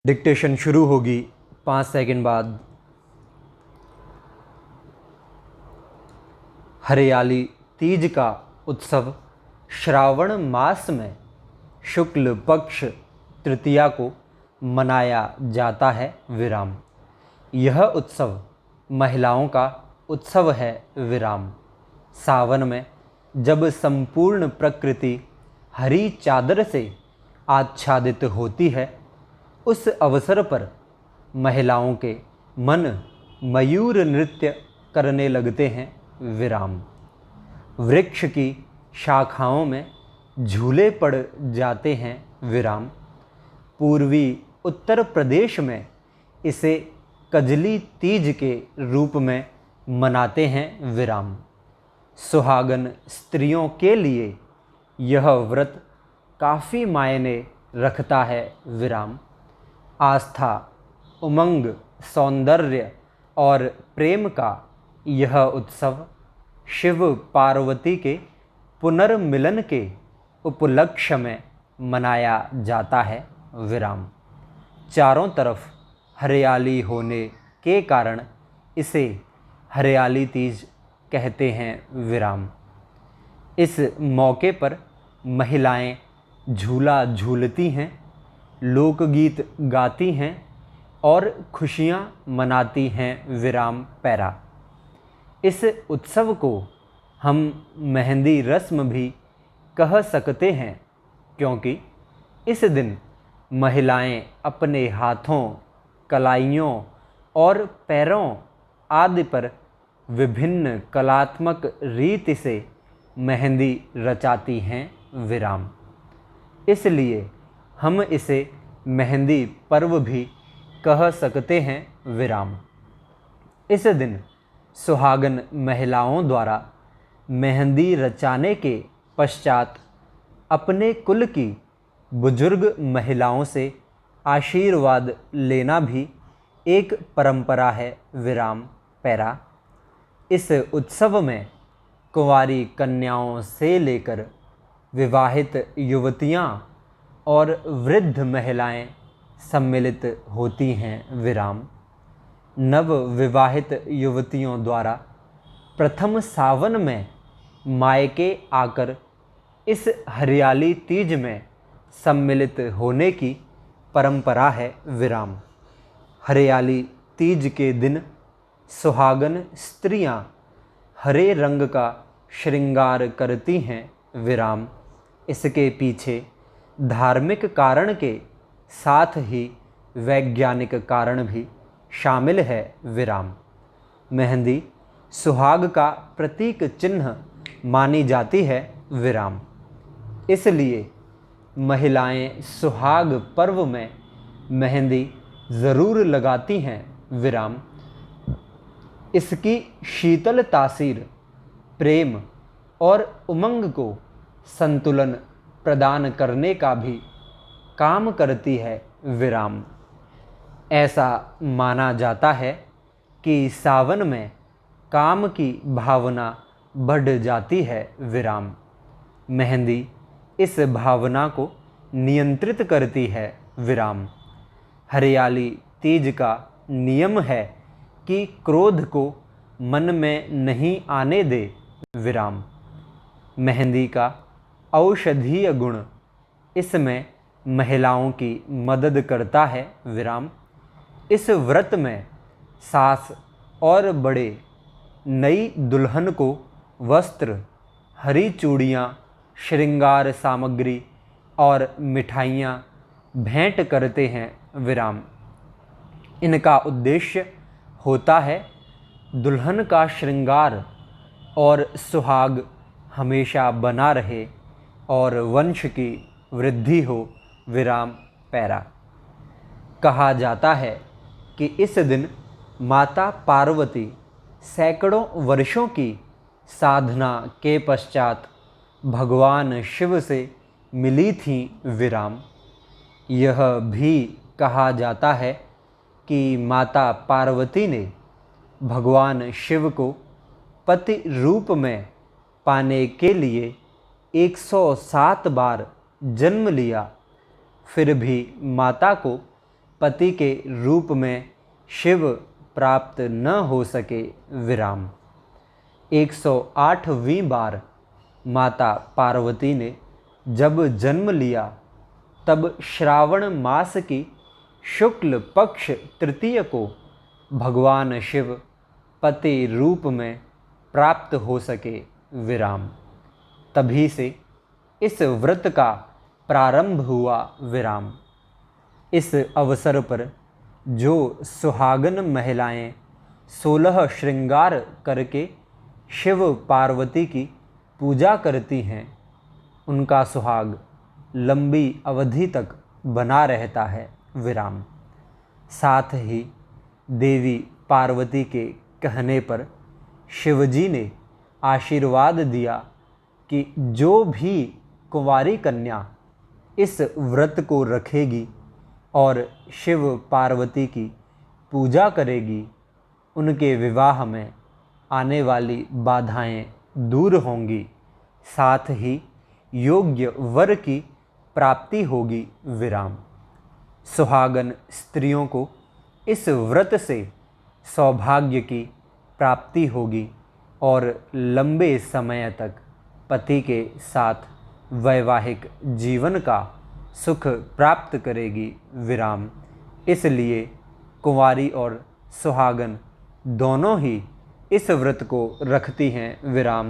Dictation शुरू होगी 5 second बाद। हरियाली तीज का उत्सव श्रावण मास में शुक्ल पक्ष तृतीया को मनाया जाता है। विराम। यह उत्सव महिलाओं का उत्सव है। विराम। सावन में जब संपूर्ण प्रकृति हरी चादर से आच्छादित होती है, उस अवसर पर महिलाओं के मन मयूर नृत्य करने लगते हैं। विराम। वृक्ष की शाखाओं में झूले पड़ जाते हैं। विराम। पूर्वी उत्तर प्रदेश में इसे कजली तीज के रूप में मनाते हैं। विराम। सुहागन स्त्रियों के लिए यह व्रत काफ़ी मायने रखता है। विराम। आस्था, उमंग, सौंदर्य और प्रेम का यह उत्सव शिव पार्वती के पुनर्मिलन के उपलक्ष्य में मनाया जाता है। विराम। चारों तरफ हरियाली होने के कारण इसे हरियाली तीज कहते हैं। विराम। इस मौके पर महिलाएं झूला झूलती हैं, लोकगीत गाती हैं और खुशियां मनाती हैं। विराम पैरा। इस उत्सव को हम मेहंदी रस्म भी कह सकते हैं, क्योंकि इस दिन महिलाएं अपने हाथों, कलाइयों और पैरों आदि पर विभिन्न कलात्मक रीति से मेहंदी रचाती हैं। विराम। इसलिए हम इसे मेहंदी पर्व भी कह सकते हैं। विराम। इस दिन सुहागन महिलाओं द्वारा मेहंदी रचाने के पश्चात अपने कुल की बुजुर्ग महिलाओं से आशीर्वाद लेना भी एक परंपरा है। विराम पैरा। इस उत्सव में कुंवारी कन्याओं से लेकर विवाहित युवतियां और वृद्ध महिलाएं सम्मिलित होती हैं। विराम। नव विवाहित युवतियों द्वारा प्रथम सावन में मायके आकर इस हरियाली तीज में सम्मिलित होने की परंपरा है। विराम। हरियाली तीज के दिन सुहागन स्त्रियां हरे रंग का श्रृंगार करती हैं। विराम। इसके पीछे धार्मिक कारण के साथ ही वैज्ञानिक कारण भी शामिल है। विराम। मेहंदी सुहाग का प्रतीक चिन्ह मानी जाती है। विराम। इसलिए महिलाएं सुहाग पर्व में मेहंदी ज़रूर लगाती हैं। विराम। इसकी शीतल तासीर प्रेम और उमंग को संतुलन प्रदान करने का भी काम करती है। विराम। ऐसा माना जाता है कि सावन में काम की भावना बढ़ जाती है। विराम। मेहंदी इस भावना को नियंत्रित करती है। विराम। हरियाली तीज का नियम है कि क्रोध को मन में नहीं आने दे। विराम। मेहंदी का औषधीय गुण इसमें महिलाओं की मदद करता है। विराम। इस व्रत में सास और बड़े नई दुल्हन को वस्त्र, हरी चूड़ियाँ, श्रृंगार सामग्री और मिठाइयाँ भेंट करते हैं। विराम। इनका उद्देश्य होता है दुल्हन का श्रृंगार और सुहाग हमेशा बना रहे और वंश की वृद्धि हो। विराम पैरा। कहा जाता है कि इस दिन माता पार्वती सैकड़ों वर्षों की साधना के पश्चात भगवान शिव से मिली थीं। विराम। यह भी कहा जाता है कि माता पार्वती ने भगवान शिव को पति रूप में पाने के लिए 107 बार जन्म लिया, फिर भी माता को पति के रूप में शिव प्राप्त न हो सके विराम। 108वीं बार माता पार्वती ने जब जन्म लिया तब श्रावण मास की शुक्ल पक्ष तृतीय को भगवान शिव पति रूप में प्राप्त हो सके विराम। तभी से इस व्रत का प्रारंभ हुआ विराम। इस अवसर पर जो सुहागन महिलाएं 16 श्रृंगार करके शिव पार्वती की पूजा करती हैं, उनका सुहाग लंबी अवधि तक बना रहता है विराम। साथ ही देवी पार्वती के कहने पर शिवजी ने आशीर्वाद दिया कि जो भी कुंवारी कन्या इस व्रत को रखेगी और शिव पार्वती की पूजा करेगी, उनके विवाह में आने वाली बाधाएं दूर होंगी, साथ ही योग्य वर की प्राप्ति होगी विराम। सुहागन स्त्रियों को इस व्रत से सौभाग्य की प्राप्ति होगी और लंबे समय तक पति के साथ वैवाहिक जीवन का सुख प्राप्त करेगी विराम। इसलिए कुंवारी और सुहागन दोनों ही इस व्रत को रखती हैं विराम।